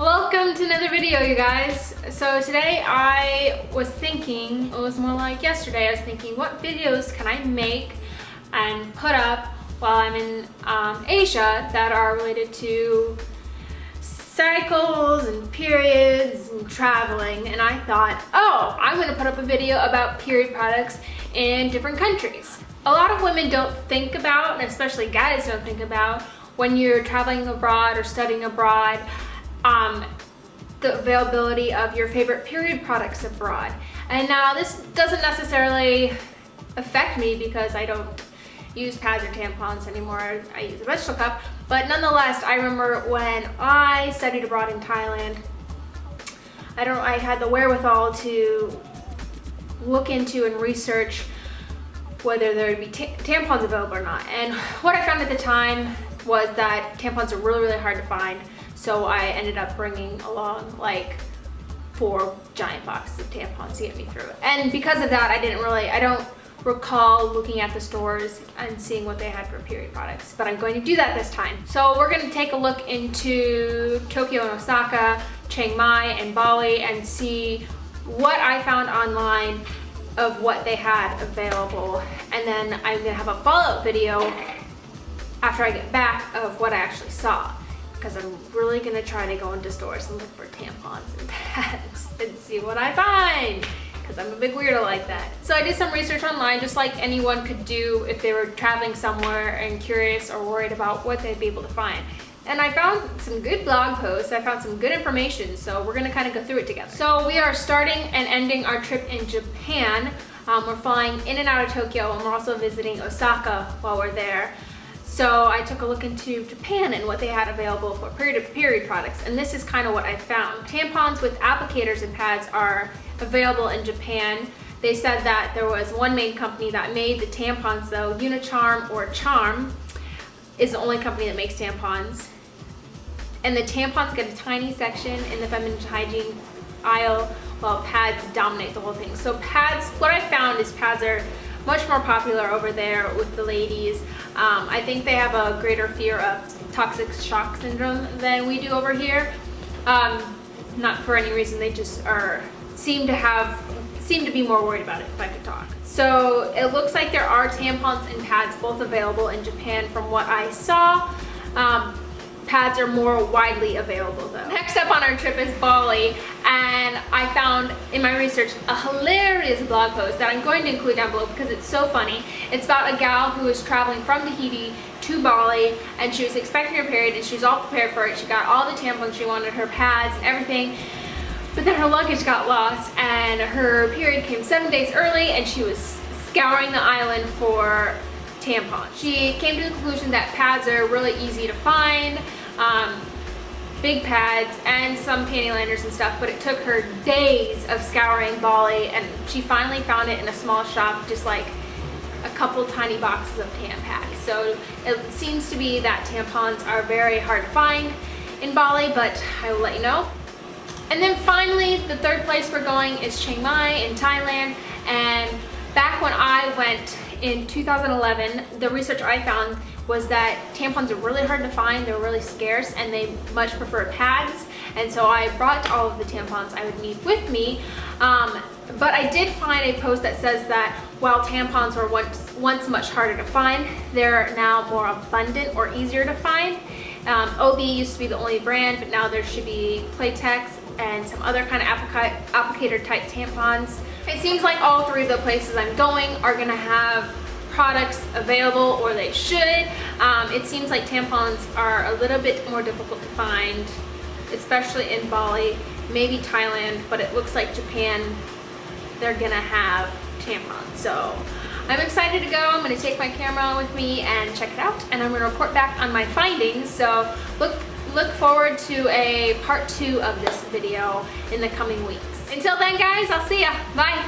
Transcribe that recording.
Welcome to another video, you guys. So today I was thinking, it was more like yesterday, I was thinking what videos can I make and put up while I'm in Asia that are related to cycles and periods and traveling. And I thought, oh, I'm gonna put up a video about period products in different countries. A lot of women don't think about, and especially guys don't think about, when you're traveling abroad or studying abroad, the availability of your favorite period products abroad. And now this doesn't necessarily affect me because I don't use pads or tampons anymore. I use a menstrual cup, but nonetheless, I remember when I studied abroad in Thailand, I had the wherewithal to look into and research whether there would be tampons available or not. And what I found at the time was that tampons are really, really hard to find. So I ended up bringing along like 4 giant boxes of tampons to get me through it. And because of that, I don't recall looking at the stores and seeing what they had for period products, but I'm going to do that this time. So we're going to take a look into Tokyo and Osaka, Chiang Mai and Bali, and see what I found online of what they had available. And then I'm going to have a follow-up video after I get back of what I actually saw, because I'm really gonna try to go into stores and look for tampons and pads and see what I find, because I'm a big weirdo like that. So I did some research online, just like anyone could do if they were traveling somewhere and curious or worried about what they'd be able to find. And I found some good blog posts, I found some good information, so we're gonna kind of go through it together. So we are starting and ending our trip in Japan. We're flying in and out of Tokyo, and we're also visiting Osaka while we're there. So I took a look into Japan and what they had available for period products, and this is kind of what I found. Tampons with applicators and pads are available in Japan. They said that there was one main company that made the tampons though. Unicharm or Charm is the only company that makes tampons. And the tampons get a tiny section in the feminine hygiene aisle, while pads dominate the whole thing. So pads, what I found is pads are much more popular over there with the ladies. I think they have a greater fear of toxic shock syndrome than we do over here. Not for any reason, they just seem to be more worried about it, if I could talk. So it looks like there are tampons and pads both available in Japan from what I saw. Pads are more widely available though. Next up on our trip is Bali, and I found in my research a hilarious blog post that I'm going to include down below because it's so funny. It's about a gal who was traveling from Tahiti to Bali, and she was expecting her period and she was all prepared for it. She got all the tampons she wanted, her pads and everything, but then her luggage got lost and her period came 7 days early, and she was scouring the island for tampons. She came to the conclusion that pads are really easy to find, big pads and some panty liners and stuff, but it took her days of scouring Bali, and she finally found it in a small shop, just like a couple tiny boxes of Tampax. So it seems to be that tampons are very hard to find in Bali, but I will let you know. And then finally, the third place we're going is Chiang Mai in Thailand. And back when I went in 2011, the research I found was that tampons are really hard to find, they're really scarce, and they much prefer pads. And so I brought all of the tampons I would need with me. But I did find a post that says that while tampons were once much harder to find, they're now more abundant or easier to find. OB used to be the only brand, but now there should be Playtex and some other kind of applicator type tampons. It seems like all 3 of the places I'm going are gonna have products available, or they should. It seems like tampons are a little bit more difficult to find, especially in Bali, maybe Thailand, but it looks like Japan, they're gonna have tampons. So I'm excited to go. I'm gonna take my camera with me and check it out, and I'm gonna report back on my findings. So look forward to a part 2 of this video in the coming weeks. Until then, guys, I'll see ya. Bye.